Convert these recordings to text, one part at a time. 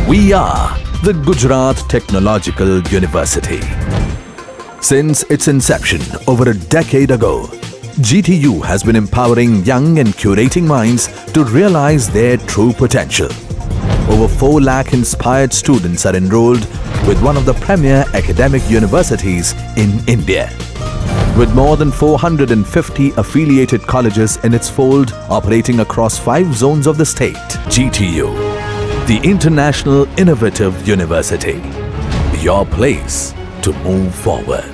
We are the Gujarat Technological University. Since its inception over a decade ago, GTU has been empowering young and curating minds to realize their true potential. Over 4 lakh inspired students are enrolled with one of the premier academic universities in India. With more than 450 affiliated colleges in its fold operating across 5 zones of the state, GTU, the International Innovative University, your place to move forward.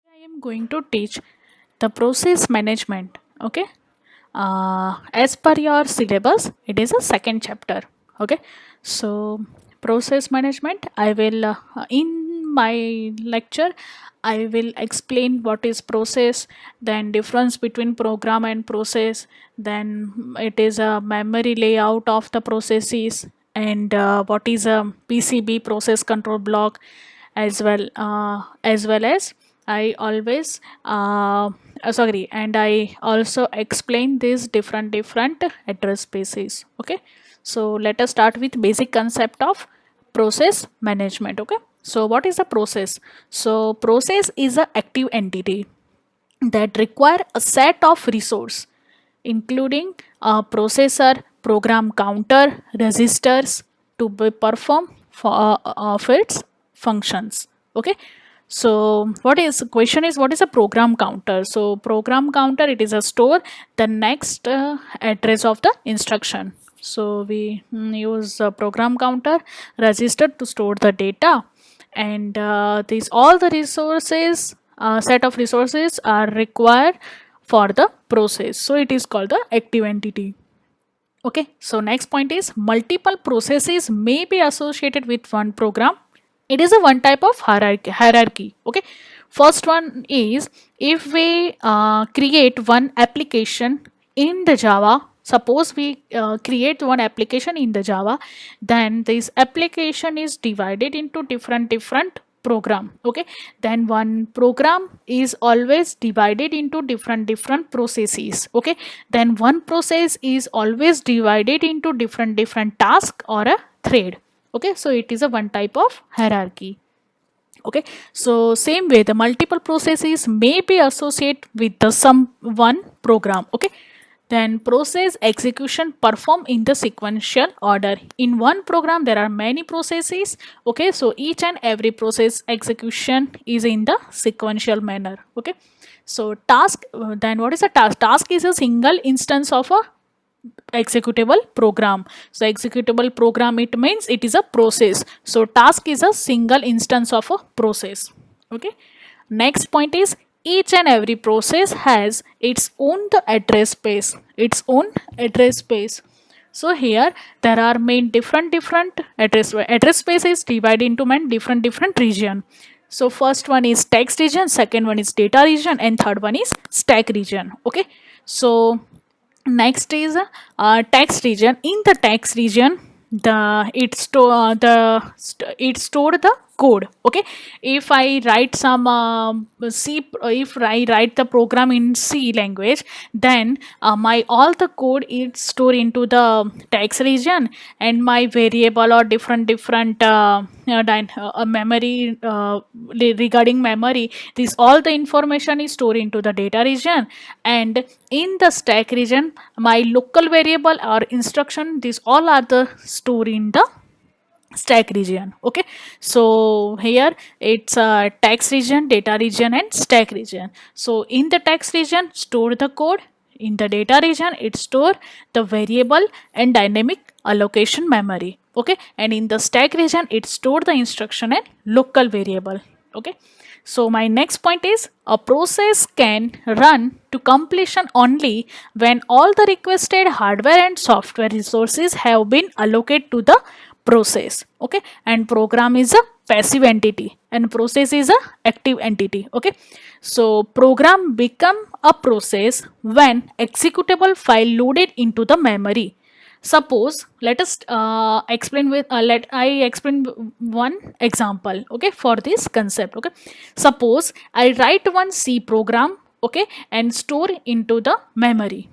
I am going to teach the process management. Okay. As per your syllabus, it is a second chapter. Okay. So, process management, I will, in my lecture, I will explain what is process, then difference between program and process, then it is a memory layout of the processes, and what is a PCB process control block, as well as I always sorry, and I also explain these different address spaces. Okay, so let us start with basic concept of process management. Okay, so what is a process? So process is a active entity that require a set of resource including a processor, program counter, registers to be perform for of its functions. Okay, so what is question is what is a program counter? So program counter, it is a store the next address of the instruction. So we use a program counter register to store the data, and these all the resources, set of resources are required for the process, so it is called the active entity. Okay, so next point is multiple processes may be associated with one program. It is a one type of hierarchy. Okay, first one is if we create one application in the Java. Suppose we create one application in the Java, then this application is divided into different program. Okay, then one program is always divided into different processes. Okay, then one process is always divided into different task or a thread. Okay, so it is a one type of hierarchy. Okay, so same way the multiple processes may be associated with the some one program. Okay, then process execution perform in the sequential order. In one program there are many processes. Okay, so each and every process execution is in the sequential manner. Okay, so task, then what is a task? Task is a single instance of a executable program. So executable program, it means it is a process. So task is a single instance of a process. Okay, next point is each and every process has its own the address space, so here there are main different address space is divided into main different region. So first one is text region, second one is data region, and third one is stack region. Okay, so next is text region. In the text region, it stored the code. Okay, if I write some C, if I write the program in C language, then my all the code is stored into the text region, and my variable or different memory, regarding memory, this all the information is stored into the data region, and in the stack region my local variable or instruction, these all are the stored in the stack region. Okay, so here it's a text region, data region, and stack region. So in the text region store the code, in the data region it store the variable and dynamic allocation memory. Okay, and in the stack region it store the instruction and local variable. Okay, so my next point is a process can run to completion only when all the requested hardware and software resources have been allocated to the process. Okay, and program is a passive entity and process is a active entity. Okay, so program become a process when executable file loaded into the memory. suppose let us explain with let I explain one example, okay, for this concept. Okay, suppose I write one C program, okay, and store into the memory,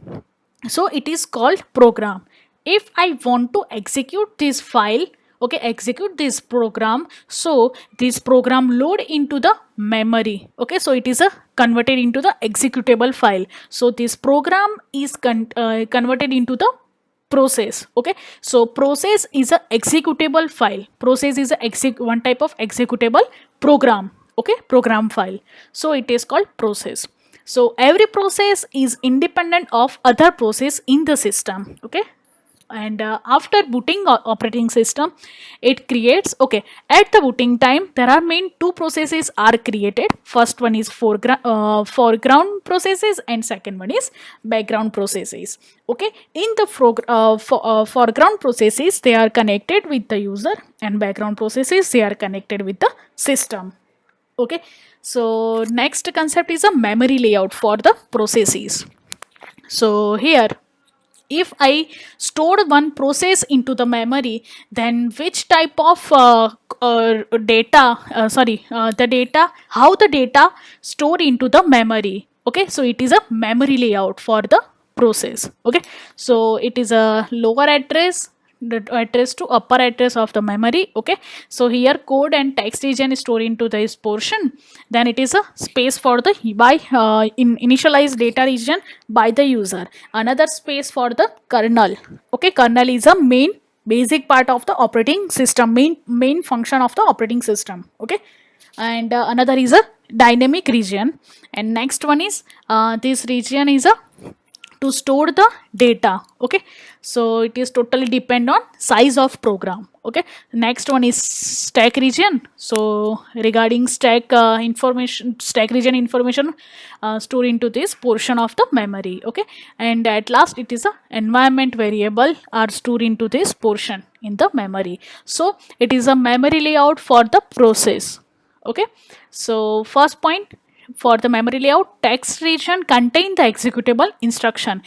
so it is called program. If I want to execute this file, okay, execute this program, so this program load into the memory, okay, so it is a converted into the executable file. So this program is converted into the process, okay. So process is a executable file. Process is a one type of executable program, okay, program file. So it is called process. So every process is independent of other process in the system, okay. And after booting operating system, it creates, okay, at the booting time there are main two processes are created. First one is foreground processes and second one is background processes, okay. In the foreground processes, they are connected with the user, and background processes, they are connected with the system, okay. So next concept is a memory layout for the processes. So here, if I stored one process into the memory, then which type of data, the data, how the data stored into the memory, okay. So it is a memory layout for the process, okay. So it is a lower address, the address to upper address of the memory, okay. So here code and text region is stored into this portion. Then it is a space for the initialized data region by the user. Another space for the kernel, okay. Kernel is a main basic part of the operating system, main function of the operating system, okay. And another is a dynamic region, and next one is this region is a to store the data, okay. So it is totally depend on size of program, okay. Next one is stack region. So regarding stack information, stack region information store into this portion of the memory, okay. And at last, it is a environment variable are stored into this portion in the memory. So it is a memory layout for the process, okay. So first point, for the memory layout, text region contain the executable instruction.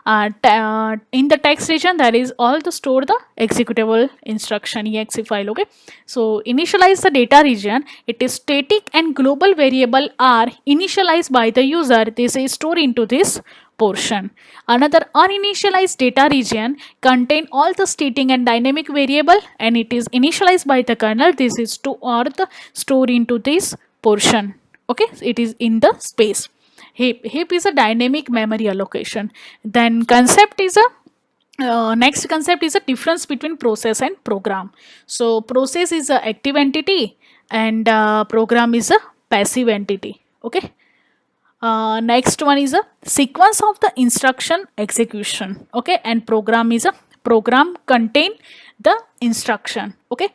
In the text region, there is all the store the executable instruction exe file, okay. So initialize the data region, it is static and global variable are initialized by the user. This is stored into this portion. Another uninitialized data region contain all the static and dynamic variable, and it is initialized by the kernel. This is to or the store into this portion, okay. It is in the space. Heap is a dynamic memory allocation. Then concept is a next concept is a difference between process and program. So process is a active entity, and program is a passive entity, okay. Next one is a sequence of the instruction execution, okay. And program is a program contain the instruction, okay.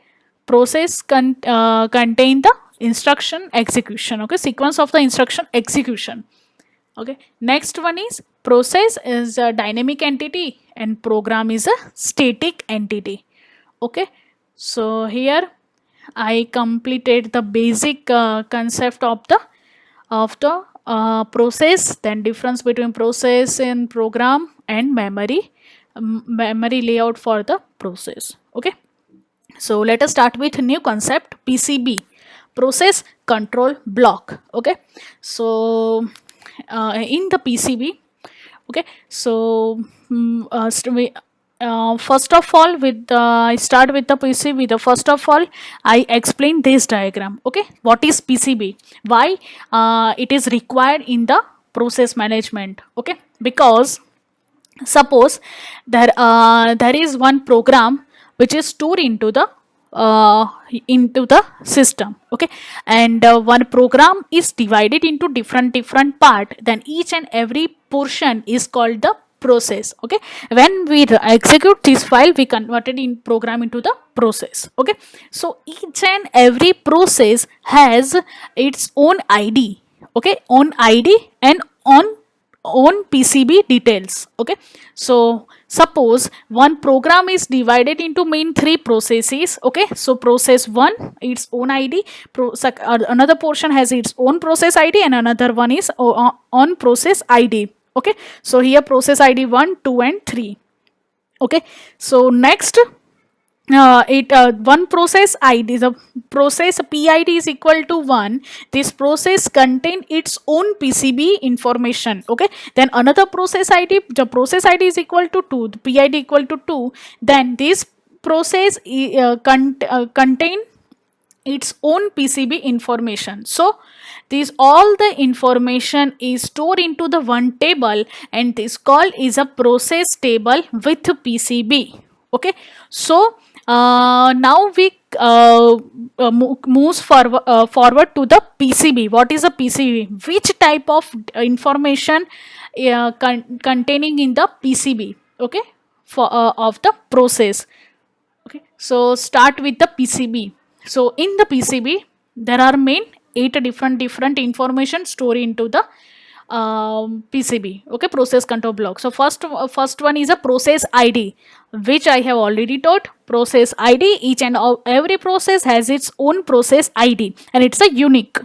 Process contain the instruction execution, okay. Sequence of the instruction execution, okay. Next one is process is a dynamic entity and program is a static entity, okay. So here I completed the basic concept of the process, then difference between process and program, and memory layout for the process, okay. So let us start with new concept, PCB, process control block, okay. So in the PCB, okay. So first of all, with I start with the PCB. The first of all, I explain this diagram, okay. What is PCB, why it is required in the process management, okay. Because suppose there is one program which is stored into the system, okay. And one program is divided into different part, then each and every portion is called the process, okay. When we execute this file, we converted in program into the process, okay. So each and every process has its own ID, okay, own ID and own PCB details, okay. So suppose one program is divided into main three processes, okay. So process 1 its own ID, another portion has its own process ID, and another one is on process ID, okay. So here process ID 1, 2 and 3, Okay, so next, it one process id, the process pid is equal to 1. This process contain its own pcb information. Okay, then another process id, the process id is equal to 2, the pid equal to 2. Then this process contain its own PCB information. So this all the information is stored into the one table, and this called is a process table with PCB. Okay, so now we moves forward to the PCB. What is a PCB? Which type of information containing in the PCB? Okay, for of the process. Okay, so start with the PCB. So in the PCB, there are main 8 different information stored into the PCB. Okay, process control block. So first one is a process ID, which I have already taught. Process ID, each and every process has its own process ID, and it's a unique.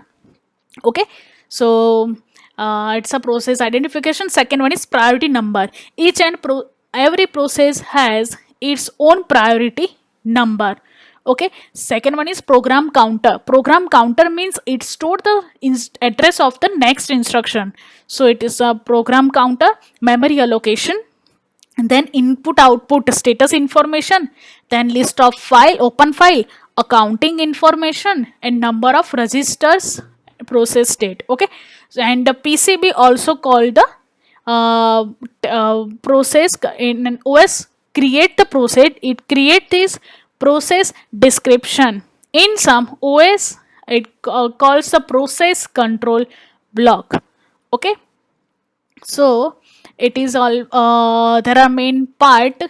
Okay, so it's a process identification. Second one is priority number. Each and every process has its own priority number. Okay, second one is program counter. Program counter means it stored the address of the next instruction. So it is a program counter. Memory allocation, and then input output status information, then list of file, open file, accounting information, and number of registers, process state. Okay, and the PCB also called the process in an OS create the process. It create this process description. In some OS it calls the process control block. Okay, so it is all there are main part,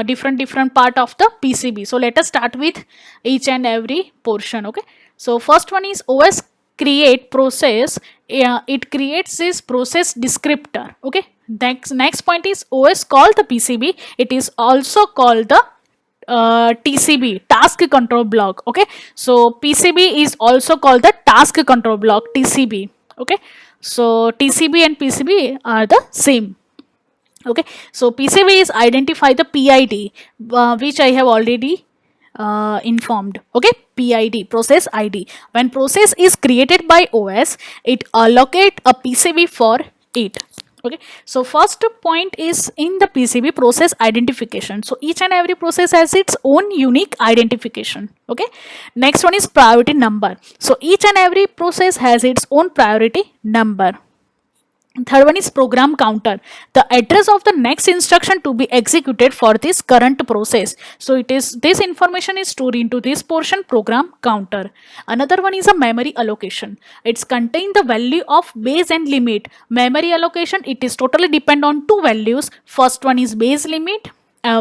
different part of the PCB. So let us start with each and every portion. Okay, so first one is OS create process. It creates this process descriptor. Okay, next point is OS call the PCB. It is also called the TCB, task control block. Okay, so PCB is also called the task control block, TCB. Okay, so TCB and PCB are the same. Okay, so PCB is identify the PID, which I have already informed. Okay, PID, process ID. When process is created by OS, it allocate a PCB for it. Okay, so first point is in the PCB, process identification. So each and every process has its own unique identification. Okay, next one is priority number. So each and every process has its own priority number. Third one is program counter, the address of the next instruction to be executed for this current process. So it is, this information is stored into this portion, program counter. Another one is a memory allocation. It's contain the value of base and limit. Memory allocation, it is totally depend on two values. First one is base limit,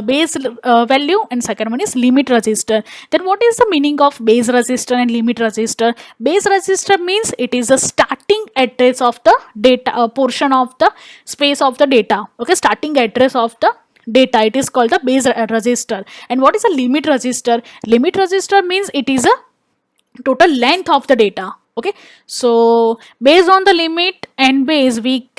base value, and second one is limit register. Then what is the meaning of base register and limit register? Base register means it is the starting address of the data, portion of the space of the data. Okay, starting address of the data, it is called the base register. And what is a limit register? Limit register means it is a total length of the data. Okay, so based on the limit and base, we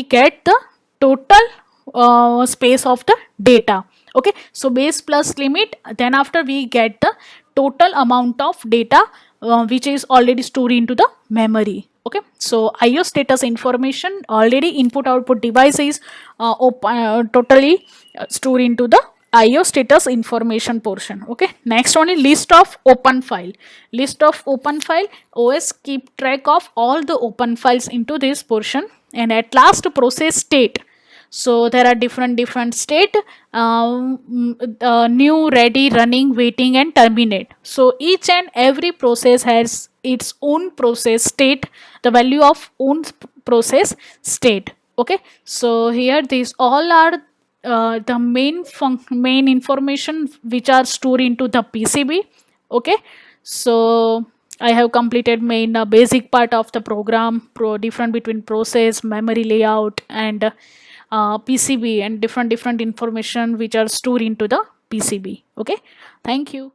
get the total space of the data. Okay, so base plus limit, then after we get the total amount of data which is already stored into the memory. Okay, so IO status information, already input output device is totally stored into the IO status information portion. Okay, next one is list of open file. List of open file, OS keep track of all the open files into this portion. And at last, process state. So there are different state, new, ready, running, waiting, and terminate. So each and every process has its own process state, the value of own process state. Okay, so here these all are the main information which are stored into the PCB. Okay, so I have completed main basic part of the program, different between process, memory layout, and PCB, and different information which are stored into the PCB. Okay, thank you.